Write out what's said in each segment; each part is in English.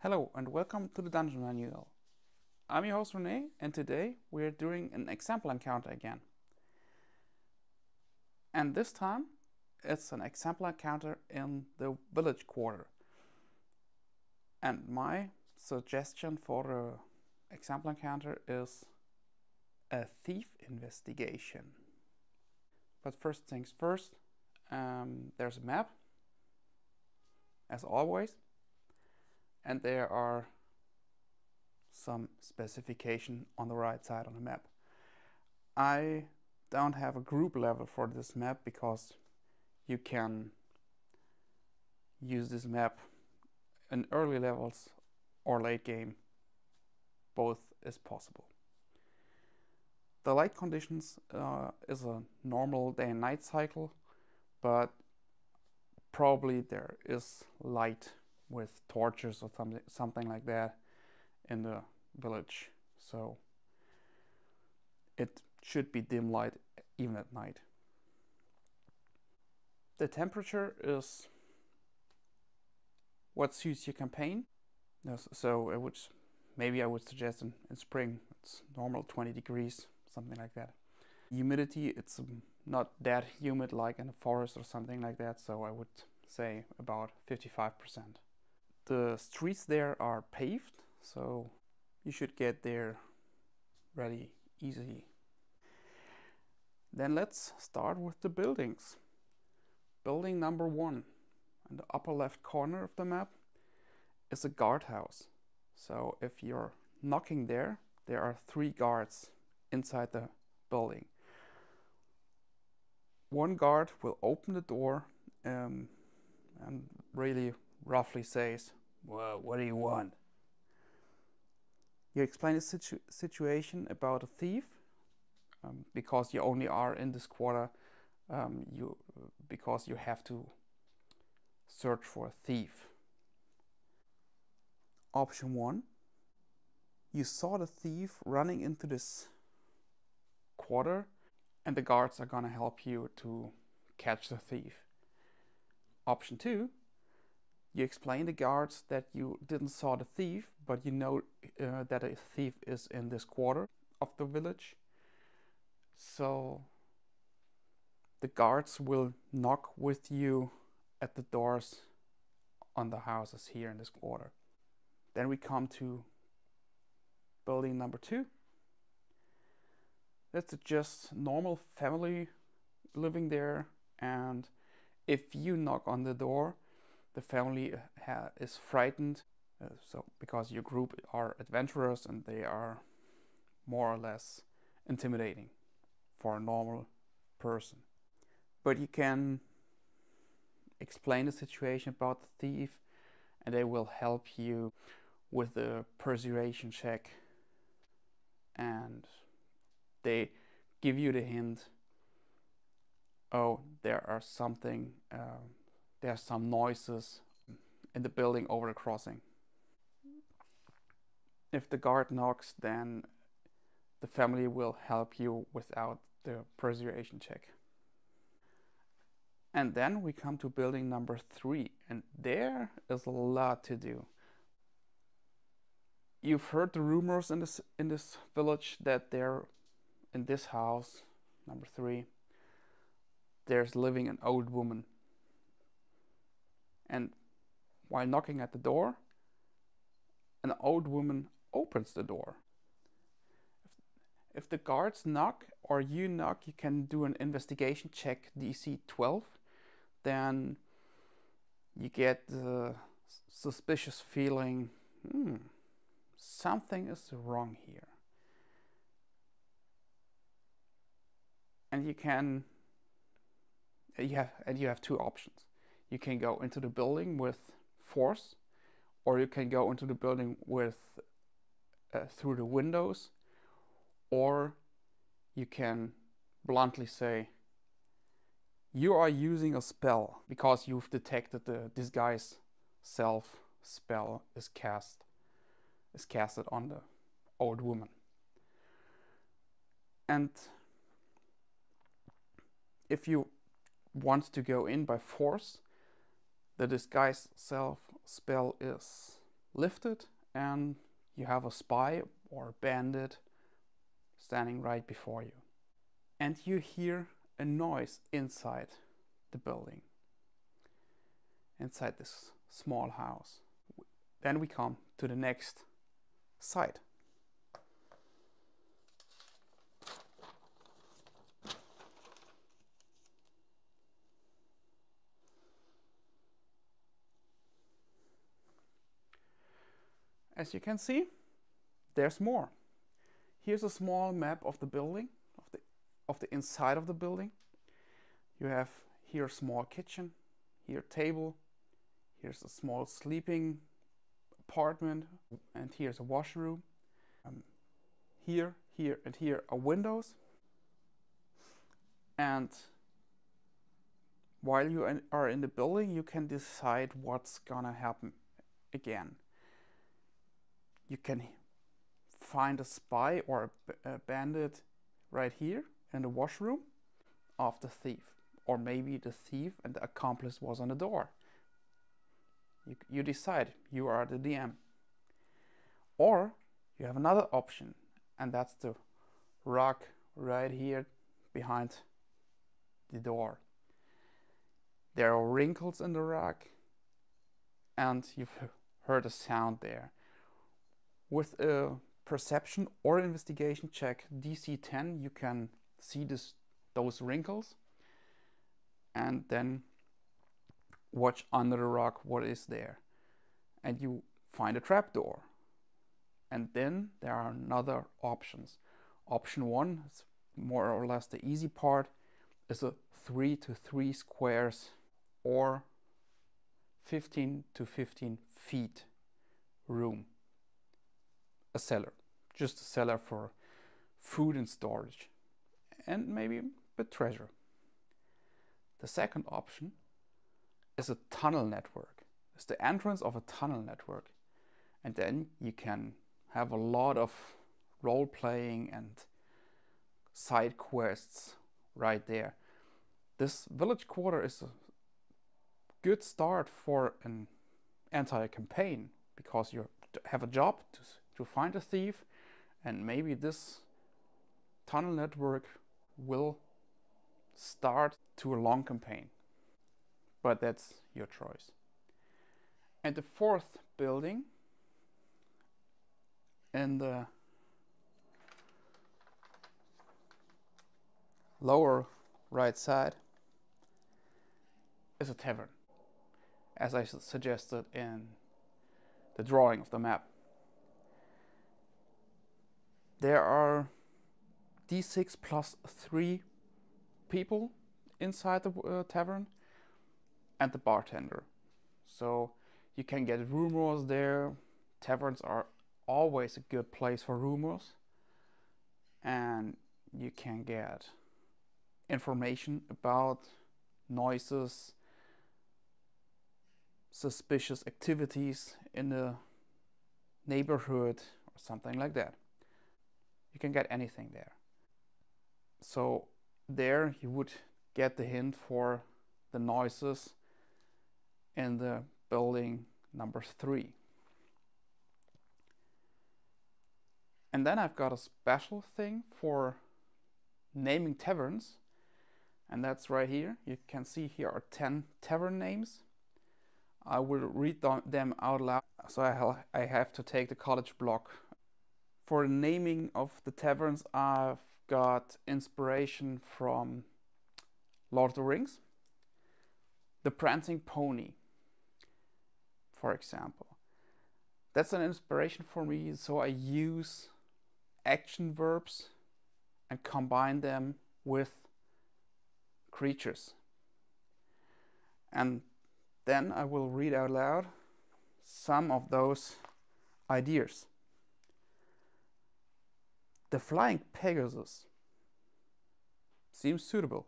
Hello and welcome to the Dungeon Manual. I'm your host Renee, and today we're doing an example encounter again. And this time it's an example encounter in the village quarter. And my suggestion for the example encounter is a thief investigation. But first things first, there's a map, as always, and there are some specification on the right side on the map. I don't have a group level for this map because you can use this map in early levels or late game. Both is possible. The light conditions is a normal day and night cycle, but probably there is light with torches or something like that in the village, so it should be dim light even at night. The temperature is what suits your campaign. So I would suggest in spring it's normal 20 degrees, something like that. Humidity, it's not that humid like in a forest or something like that, so I would say about 55%. The streets there are paved, so you should get there really easy. Then let's start with the buildings. Building number 1 in the upper left corner of the map is a guardhouse. So if you're knocking there are 3 guards inside the building. One guard will open the door and really roughly says, "Well, what do you want?" You explain the situation about a thief, because you only are in this quarter because you have to search for a thief. Option 1, you saw the thief running into this quarter and the guards are gonna help you to catch the thief. Option 2, you explain to the guards that you didn't saw the thief, but you know that a thief is in this quarter of the village. So the guards will knock with you at the doors on the houses here in this quarter. Then we come to building number 2. That's just normal family living there, and if you knock on the door, the family is frightened, so because your group are adventurers and they are more or less intimidating for a normal person. But you can explain the situation about the thief and they will help you with the persuasion check, and they give you the hint, oh, there's some noises in the building over the crossing. If the guard knocks, then the family will help you without the persuasion check. And then we come to building number 3, and there is a lot to do. You've heard the rumors in this village that there, in this house, number 3, there's living an old woman. And while knocking at the door, an old woman opens the door. If the guards knock or you knock, you can do an investigation check DC 12. Then you get the suspicious feeling, something is wrong here. And you have 2 options. You can go into the building with force, or you can go into the building with through the windows, or you can bluntly say, you are using a spell because you've detected the disguise self spell is casted on the old woman. And if you want to go in by force, the disguise self spell is lift it and you have a spy or a bandit standing right before you. And you hear a noise inside the building, inside this small house. Then we come to the next site. As you can see, there's more. Here's a small map of the building, of the inside of the building. You have here a small kitchen, here a table, here's a small sleeping apartment, and here's a washroom. Here, and here are windows. And while you are in the building, you can decide what's gonna happen again. You can find a spy or a bandit right here in the washroom of the thief. Or maybe the thief and the accomplice was on the door. You decide, you are the DM. Or you have another option, and that's the rug right here behind the door. There are wrinkles in the rug, and you've heard a sound there. With a perception or investigation check DC 10, you can see those wrinkles and then watch under the rug what is there. And you find a trapdoor. And then there are another options. Option 1 is more or less the easy part, is a 3 to 3 squares or 15 to 15 feet room. A cellar, just a cellar for food and storage, and maybe a treasure. The second option is a tunnel network. It's the entrance of a tunnel network, and then you can have a lot of role playing and side quests right there. This village quarter is a good start for an entire campaign, because you have a job to find a thief, and maybe this tunnel network will start to a long campaign. But that's your choice. And the fourth building in the lower right side is a tavern, as I suggested in the drawing of the map. There are D6 plus 3 people inside the tavern and the bartender. So you can get rumors there. Taverns are always a good place for rumors. And you can get information about noises, suspicious activities in the neighborhood or something like that. You can get anything there. So there you would get the hint for the noises in the building number 3. And then I've got a special thing for naming taverns, and that's right here. You can see here are 10 tavern names. I will read them out loud, so I have to take the college block. For the naming of the taverns, I've got inspiration from Lord of the Rings. The Prancing Pony, for example. That's an inspiration for me, so I use action verbs and combine them with creatures. And then I will read out loud some of those ideas. The Flying Pegasus seems suitable.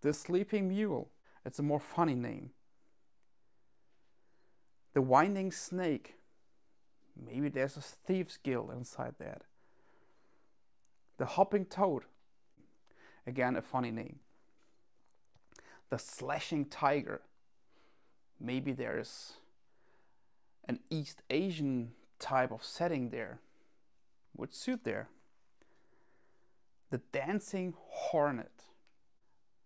The Sleeping Mule, it's a more funny name. The Winding Snake, maybe there's a thieves guild inside that. The Hopping Toad, again a funny name. The Slashing Tiger, maybe there's an East Asian type of setting there would suit there. The dancing hornet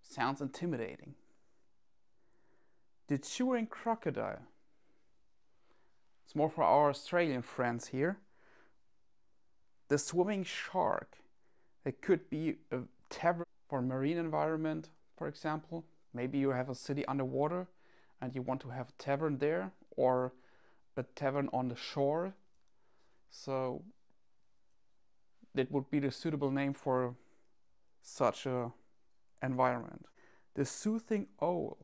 sounds intimidating. The chewing crocodile, it's more for our Australian friends here. The swimming shark, it could be a tavern for a marine environment, for example. Maybe you have a city underwater and you want to have a tavern there, or a tavern on the shore. So that would be the suitable name for such a environment. The soothing owl,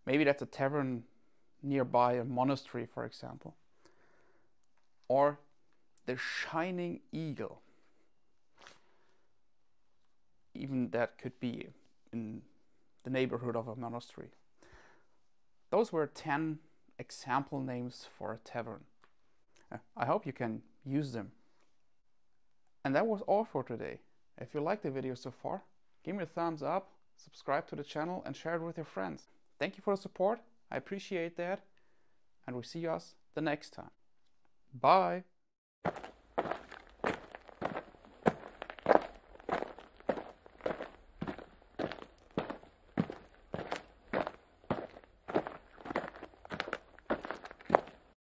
maybe that's a tavern nearby a monastery, for example. Or the shining eagle, even that could be in the neighborhood of a monastery. Those were 10 example names for a tavern. I hope you can use them. And that was all for today. If you liked the video so far, give me a thumbs up, subscribe to the channel and share it with your friends. Thank you for the support, I appreciate that, and we'll see us the next time. Bye!